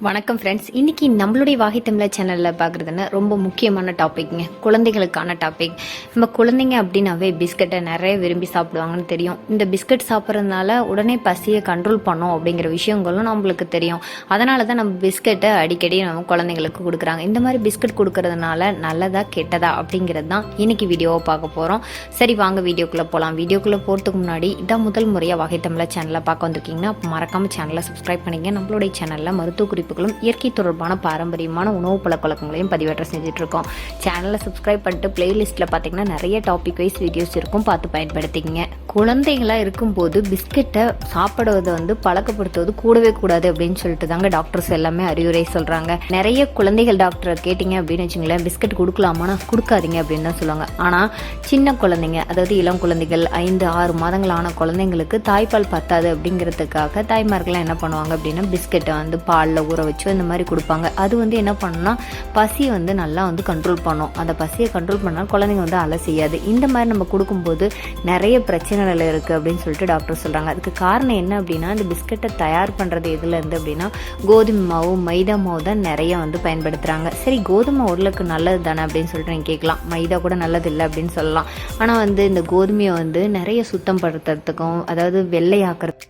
வணக்கம் ஃப்ரெண்ட்ஸ். இன்னைக்கு நம்மளுடைய வாகை தமிழா சேனலில் பார்க்குறதுன்னா ரொம்ப முக்கியமான டாபிக்ங்க, குழந்தைகளுக்கான டாபிக். நம்ம குழந்தைங்க அப்படின்னாவே பிஸ்கட்டை நிறைய விரும்பி சாப்பிடுவாங்கன்னு தெரியும். இந்த பிஸ்கட் சாப்பிட்றதுனால உடனே பசியை கண்ட்ரோல் பண்ணோம் அப்படிங்கிற விஷயங்களும் நம்மளுக்கு தெரியும். அதனால தான் நம்ம பிஸ்கட்டை அடிக்கடி நம்ம குழந்தைங்களுக்கு கொடுக்குறாங்க. இந்த மாதிரி பிஸ்கட் கொடுக்கறதுனால நல்லதா கெட்டதா அப்படிங்கிறது தான் இன்னைக்கு வீடியோவை பார்க்க போகிறோம். சரி, வாங்க வீடியோக்குள்ளே போகலாம். வீடியோக்குள்ளே போகிறதுக்கு முன்னாடி இதான் முதல் முறையாக வாகை தமிழா சேனலை பார்க்க வந்திருக்கீங்கன்னா மறக்காமல் சேனலை சப்ஸ்கிரைப் பண்ணிங்க. நம்மளுடைய சேனலில் மருத்துவ குறிப்புகளும் இயற்கை தொடர்பான பாரம்பரியமான உணவு பழக்கவழக்கங்களையும் பதிவேற்ற செஞ்சுட்டு இருக்கோம். சேனலை சப்ஸ்கிரைப் பண்ணிட்டு பிளேலிஸ்ட்டில் பார்த்தீங்கன்னா நிறைய டாபிக் வைஸ் வீடியோஸ் இருக்கும், பார்த்து பயன்படுத்திக்கங்க. குழந்தைங்களா இருக்கும்போது பிஸ்கெட்டை சாப்பிடுவதை பழக்கப்படுத்துவது கூடவே கூடாது அப்படின்னு சொல்லிட்டு தாங்க டாக்டர்ஸ் எல்லாமே அறிவுரை சொல்றாங்க. நிறைய குழந்தைகள் டாக்டரை கேட்டிங்க அப்படின்னு வச்சுங்களேன், பிஸ்கட் கொடுக்கலாமான்னா கொடுக்காதீங்க அப்படின்னு தான் சொல்லுவாங்க. ஆனால் சின்ன குழந்தைங்க, அதாவது இளம் குழந்தைகள் 5-6 மாதங்களான குழந்தைங்களுக்கு தாய்ப்பால் பத்தாது அப்படிங்கிறதுக்காக தாய்மார்கள்லாம் என்ன பண்ணுவாங்க அப்படின்னா பிஸ்கெட்டை பாலில் ஊற வச்சு இந்த மாதிரி கொடுப்பாங்க. அது என்ன பண்ணுன்னா பசியை நல்லா கண்ட்ரோல் பண்ணும். அந்த பசியை கண்ட்ரோல் பண்ணால் குழந்தைங்க அலை செய்யாது. இந்த மாதிரி நம்ம கொடுக்கும்போது நிறைய பிரச்சனைகள் இருக்குது அப்படின்னு சொல்லிட்டு டாக்டர் சொல்கிறாங்க. அதுக்கு காரணம் என்ன அப்படின்னா, இந்த பிஸ்கட்டை தயார் பண்ணுறது எதுலேருந்து அப்படின்னா கோதுமை மாவு, மைதா மாவு தான் நிறைய பயன்படுத்துகிறாங்க. சரி, கோதுமை உடலுக்கு நல்லது தானே அப்படின்னு சொல்லிட்டு நீங்கள் கேட்கலாம். மைதா கூட நல்லது இல்லை அப்படின்னு சொல்லலாம். ஆனால் இந்த கோதுமையை நிறைய சுத்தம் படுத்துறதுக்கும், அதாவது வெள்ளையாக்குறது,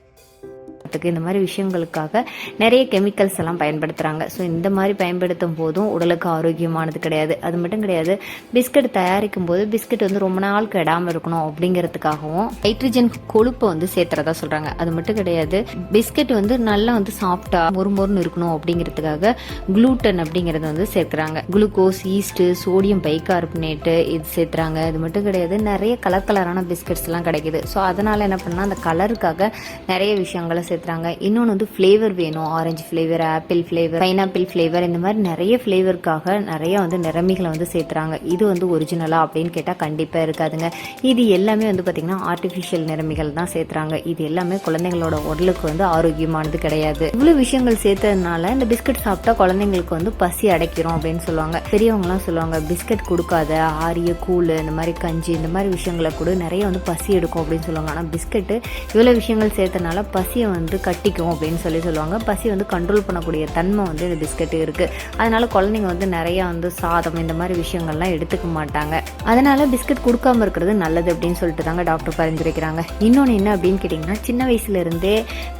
இந்த மாதிரி விஷயங்களுக்காக நிறைய கெமிக்கல்ஸ் எல்லாம் பயன்படுத்துகிறாங்க. ஸோ இந்த மாதிரி பயன்படுத்தும் போதும் உடலுக்கு ஆரோக்கியமானது கிடையாது. அது மட்டும் கிடையாது, பிஸ்கட் தயாரிக்கும் போது பிஸ்கட் ரொம்ப நாள் கெடாமல் இருக்கணும் அப்படிங்கிறதுக்காகவும் ஹைட்ரஜன் கொழுப்பை சேர்த்துறதா சொல்கிறாங்க. அது மட்டும் கிடையாது, பிஸ்கட் நல்லா சாஃப்டா மொறுமொறுன்னு இருக்கணும் அப்படிங்கிறதுக்காக குளூட்டன் அப்படிங்கிறது சேர்க்குறாங்க. குளுக்கோஸ், ஈஸ்ட், சோடியம் பைகார்பனேட்டு இது சேர்த்துறாங்க. அது மட்டும் கிடையாது, நிறைய கலரான பிஸ்கட்ஸ் எல்லாம் கிடைக்குது. ஸோ அதனால என்ன பண்ணால் அந்த கலருக்காக நிறைய விஷயங்களை சேர்த்துறாங்க. இன்னொன்று ஃப்ளேவர் வேணும், orange flavour, apple flavour, pineapple flavour, இந்த மாதிரி நிறைய ஃப்ளேவருக்காக நிறைய நிறமிகளை சேர்த்துறாங்க. இது ஒரிஜினலா அப்படின்னு கேட்டால் கண்டிப்பாக இருக்காதுங்க. இது எல்லாமே பார்த்தீங்கன்னா ஆர்டிஃபிஷியல் நிறமிகள் தான் சேர்த்துறாங்க. இது எல்லாமே குழந்தைங்களோட உடலுக்கு ஆரோக்கியமானது கிடையாது. இவ்வளவு விஷயங்கள் சேர்த்ததுனால இந்த பிஸ்கட் சாப்பிட்டா குழந்தைங்களுக்கு பசி அடைக்கிறோம் அப்படின்னு சொல்லுவாங்க. பெரியவங்கலாம் சொல்லுவாங்க, பிஸ்கட் கொடுக்காத, ஆரிய கூழ், இந்த மாதிரி கஞ்சி, இந்த மாதிரி விஷயங்களை கூட நிறைய பசி எடுக்கும் அப்படின்னு சொல்லுவாங்க. ஆனால் பிஸ்கட்டு இவ்வளவு விஷயங்கள் சேர்த்தனால பசியை கட்டிக்கும் அப்படின்னு சொல்லுவாங்க. பசி கண்ட்ரோல் பண்ணக்கூடிய தன்மை இந்த பிஸ்கட் இருக்கு. அதனால குழந்தைங்க நிறைய சாதம், இந்த மாதிரி விஷயங்கள்லாம் எடுத்துக்க மாட்டாங்க. அதனால பிஸ்கட் கொடுக்காம இருக்கிறது நல்லது அப்படின்னு சொல்லிட்டு தாங்க டாக்டர் பரிந்துரைக்கிறாங்க. இன்னொன்று என்ன அப்படின்னு கேட்டிங்கன்னா, சின்ன வயசுல இருந்தே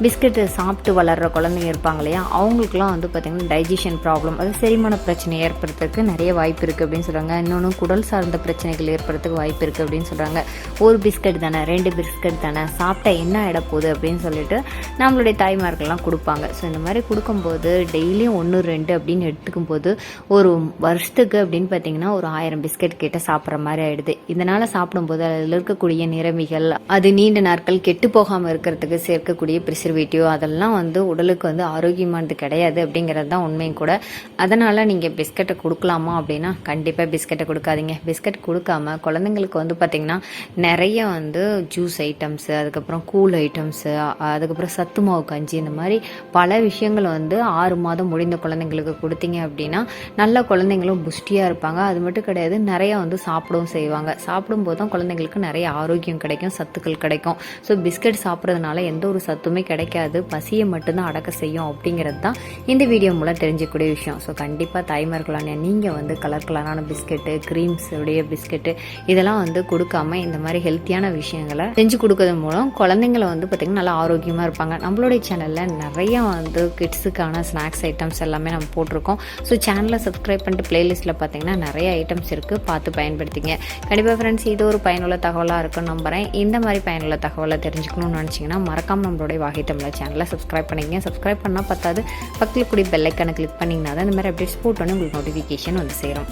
பிஸ்கட் சாப்பிட்டு வளர்ற குழந்தைங்க இருப்பாங்க இல்லையா, அவங்களுக்குலாம் பார்த்தீங்கன்னா டைஜஷன் ப்ராப்ளம், அது செரிமான பிரச்சனை ஏற்படுறதுக்கு நிறைய வாய்ப்பு இருக்கு அப்படின்னு சொல்றாங்க. இன்னொன்று குடல் சார்ந்த பிரச்சனைகள் ஏற்படுறதுக்கு வாய்ப்பு இருக்கு அப்படின்னு சொல்றாங்க. ஒரு பிஸ்கட் தானே, 2 பிஸ்கட் தானே, சாப்பிட்டா என்ன ஆயிட போகுது அப்படின்னு சொல்லிட்டு நம்மளுடைய தாய்மார்கள்லாம் கொடுப்பாங்க. ஸோ இந்த மாதிரி கொடுக்கும்போது டெய்லியும் 1-2 அப்படின்னு எடுத்துக்கும் போது ஒரு வருஷத்துக்கு அப்படின்னு பார்த்தீங்கன்னா ஒரு 1000 பிஸ்கட் கிட்ட சாப்பிட்ற மாதிரி ஆயிடுது. இதனால சாப்பிடும்போது அதில் இருக்கக்கூடிய நிறமிகள், அது நீண்ட நாட்கள் கெட்டு போகாமல் இருக்கிறதுக்கு சேர்க்கக்கூடிய ப்ரிசர்வேட்டிவ், அதெல்லாம் உடலுக்கு ஆரோக்கியமானது கிடையாது அப்படிங்கிறது தான் உண்மையும் கூட. அதனால நீங்கள் பிஸ்கட்டை கொடுக்கலாமா அப்படின்னா கண்டிப்பாக பிஸ்கட்டை கொடுக்காதீங்க. பிஸ்கட் கொடுக்காம குழந்தைங்களுக்கு பார்த்தீங்கன்னா நிறைய ஜூஸ் ஐட்டம்ஸ், அதுக்கப்புறம் கூல் ஐட்டம்ஸ், அதுக்கப்புறம் சத்து மாவு கஞ்சி, இந்த மாதிரி பல விஷயங்கள் 6 மாதம் முடிந்த குழந்தைங்களுக்கு கொடுத்தீங்க அப்படின்னா நல்ல குழந்தைங்களும் புஷ்டியாக இருப்பாங்க. அது மட்டும் கிடையாது, நிறைய சாப்பிடவும் செய்வாங்க. சாப்பிடும்போது தான் குழந்தைங்களுக்கு நிறைய ஆரோக்கியம் கிடைக்கும், சத்துக்கள் கிடைக்கும். ஸோ பிஸ்கட் சாப்பிட்றதுனால எந்த ஒரு சத்துமே கிடைக்காது, பசியை மட்டும்தான் அடக்க செய்யும் அப்படிங்கிறது தான் இந்த வீடியோ மூலம் தெரிஞ்சக்கூடிய விஷயம். ஸோ கண்டிப்பாக தாய்மார்களான நீங்கள் கலரான பிஸ்கெட்டு, க்ரீம்ஸ் உடைய பிஸ்கெட்டு இதெல்லாம் கொடுக்காம இந்த மாதிரி ஹெல்த்தியான விஷயங்களை செஞ்சு கொடுக்கறது மூலம் குழந்தைங்களை பார்த்தீங்கன்னா நல்லா ஆரோக்கியமாக இருப்பாங்க. நம்மளுடைய சேனலில் நிறைய கிட்ஸுக்கான ஸ்நாக்ஸ் ஐட்டம்ஸ் எல்லாமே நம்ம போட்டிருக்கோம். ஸோ சேனலை சப்ஸ்கிரைப் பண்ணிட்டு பிளேலிஸ்ட்டில் பார்த்தீங்கன்னா நிறைய ஐட்டம்ஸ் இருக்குது, பார்த்து பயன்படுத்திங்க. கண்டிப்பாக ஃப்ரெண்ட்ஸ், இது ஒரு பயனுள்ள தகவலாக இருக்குன்னு நம்புகிறேன். இந்த மாதிரி பயனுள்ள தகவலை தெரிஞ்சுக்கணும்னு நினச்சிங்கன்னா மறக்காம நம்மளுடைய வாகை தமிழா சேனலை சப்ஸ்கிரைப் பண்ணிக்கங்க. சப்ஸ்கிரைப் பண்ணால் பத்தாது, பக்கத்தில் கூடிய பெல் ஐக்கானை கிளிக் பண்ணிங்கன்னா தான் இந்த மாதிரி அப்டேட்ஸ் போட்டோன்னே உங்களுக்கு நோட்டிஃபிகேஷன் சேரும்.